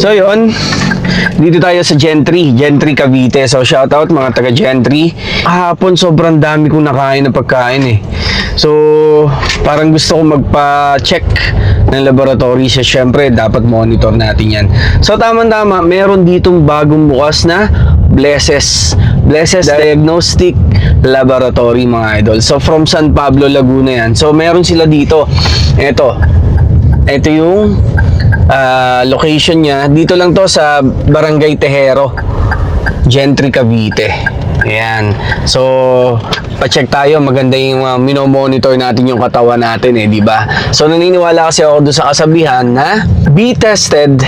So yun, dito tayo sa Gentry Cavite. So shoutout mga taga Gentry. Kahapon sobrang dami kong nakain na pagkain eh. So parang gusto ko magpa-check ng laboratory. So syempre dapat monitor natin yan. So tama-tama, meron ditong bagong bukas na Blesses Diagnostic Laboratory mga idol. So from San Pablo, Laguna yan. So meron sila dito. Ito yung location niya. Dito lang to sa Barangay Tejero, Gentry Cavite. Ayan. So, pa-check tayo. Maganda yung minomonitor natin yung katawan natin eh, di ba? So, naniniwala kasi ako doon sa kasabihan na be tested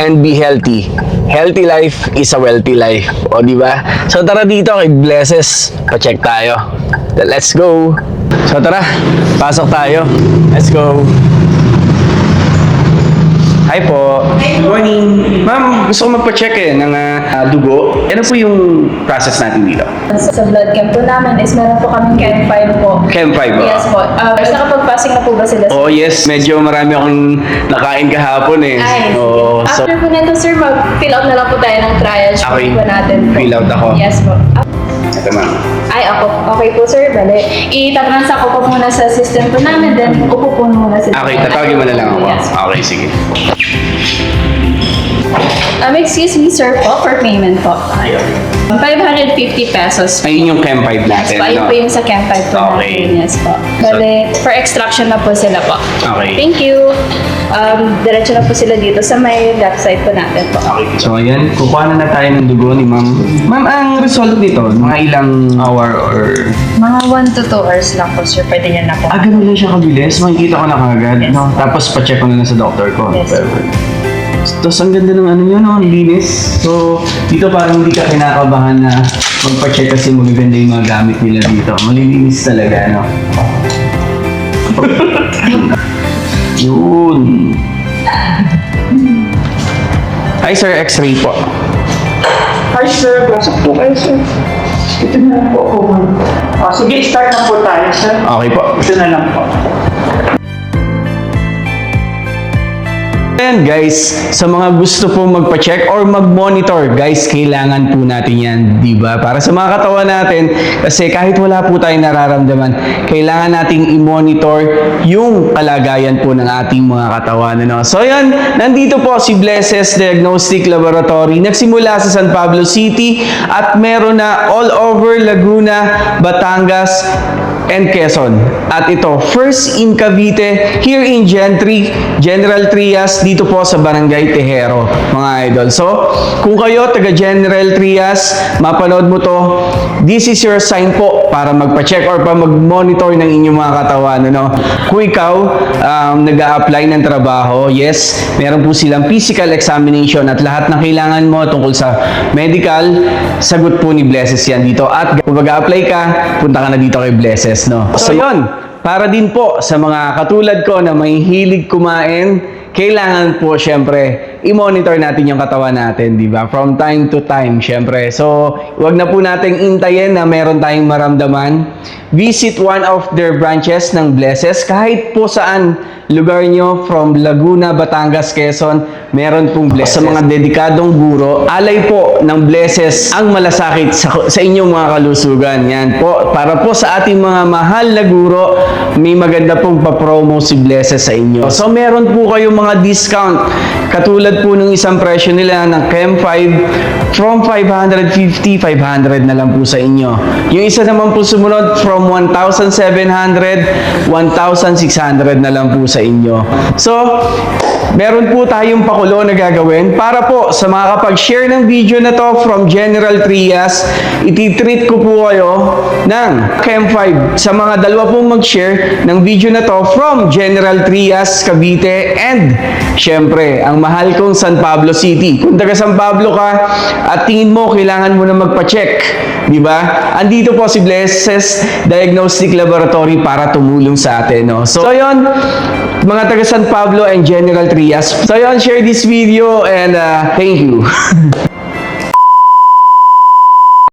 and be healthy. Healthy life is a wealthy life. O, di ba? So, tara dito kay Blesses. Pa-check tayo. Let's go. So, tara. Pasok tayo. Let's go. Hi po. Good morning. Ma'am, gusto ko magpa-check ng dugo. Ano po yung process natin dito? Sa blood camp po namin is meron po kaming Chem 5 po. Chem 5 ba? Yes po. Nakapag-passing na po ba sila? Oh yes, medyo marami akong nakain kahapon eh. Ay, Oh, so, after po nito sir, mag-fill out na lang po tayo ng triage okay. po natin po. Fill out ako. Yes po. Ito ma'am. Ay, ako. Okay po sir, bale. I-transa ko po muna sa system po namin, then upo po muna sila. Okay, tatawagin mo na lang ako. Yes po. Okay, sige. Excuse me sir po, for payment po. Ayun. 550 pesos. Ayun yung Chem 5 Yes natin. po, ayun ano? po yung sa Chem 5 po Okay. natin. Yes po. Bale, for extraction na po sila po. Okay. Thank you. Diretso na po sila dito sa may left side po natin po. Okay. So ayan, kukuha na tayo ng dugo ni ma'am. Ma'am, ang result nito, mga ilang hour or... Mga 1 to 2 hours lang po sir, pwede niya na po. ganun lang siya kabilis. Makikita ko na kagad. Yes. No? Tapos pa-check ko na lang sa doctor ko. Yes. Perfect. Tapos ang ganda ng ano yun, no? Ang linis. So, dito parang hindi ka kinakabahan na magpa-check kasi magaganda yung mga gamit nila dito. Malilinis talaga, no? Yun. Hi sir, x-ray po. Hi sir, pasok po kayo sir. Ito na lang po ako. Sige, start na po tayo sir. Okay po. Ito na lang po. Ayan guys, sa mga gusto po magpa-check or mag-monitor, guys, kailangan po natin yan, di ba? Para sa mga katawan natin, kasi kahit wala po tayong nararamdaman, kailangan nating i-monitor yung kalagayan po ng ating mga katawan. Ano? So yan, nandito po si Blesses Diagnostic Laboratory. Nagsimula sa San Pablo City at meron na all over Laguna, Batangas, and Quezon. At ito, first in Cavite, here in Gentry, General Trias, dito po sa Barangay Tejero, mga idol. So, kung kayo, taga General Trias, mapanood mo to, this is your sign po para magpa-check or para mag-monitor ng inyong mga katawan. Ano? Kung ikaw, nag-a-apply ng trabaho, yes, meron po silang physical examination at lahat ng kailangan mo tungkol sa medical, sagot po ni Blesses yan dito. At kung mag-a-apply ka, punta ka na dito kay Blesses, no? So, yun, para din po sa mga katulad ko na may hilig kumain, kailangan po syempre i-monitor natin yung katawan natin, di ba? From time to time, syempre. So, wag na po nating intayin na meron tayong maramdaman. Visit one of their branches ng Blesses. Kahit po saan lugar nyo, from Laguna, Batangas, Quezon, meron pong Blesses. Sa mga dedikadong guro, alay po ng Blesses ang malasakit sa inyong mga kalusugan. Yan po. Para po sa ating mga mahal na guro, may maganda pong pa-promo si Blesses sa inyo. So, meron po kayong mga discount. Katulad po ng isang presyo nila ng Chem 5 from 550, 500 na lang po sa inyo. Yung isa naman po sumunod from 1,700, 1,600 na lang po sa inyo. So, meron po tayong pakulo na gagawin para po sa mga kapag-share ng video na to from General Trias, ititreat ko po kayo ng Chem 5 sa mga dalawa pong mag-share ng video na to from General Trias, Cavite, and syempre, ang mahal kong San Pablo City. Kung taga San Pablo ka at tingin mo kailangan mo na magpa-check, di ba? Andito po si Blesses Diagnostic Laboratory para tumulong sa atin, no? So yon, mga taga San Pablo and General Trias. So yon, share this video and thank you.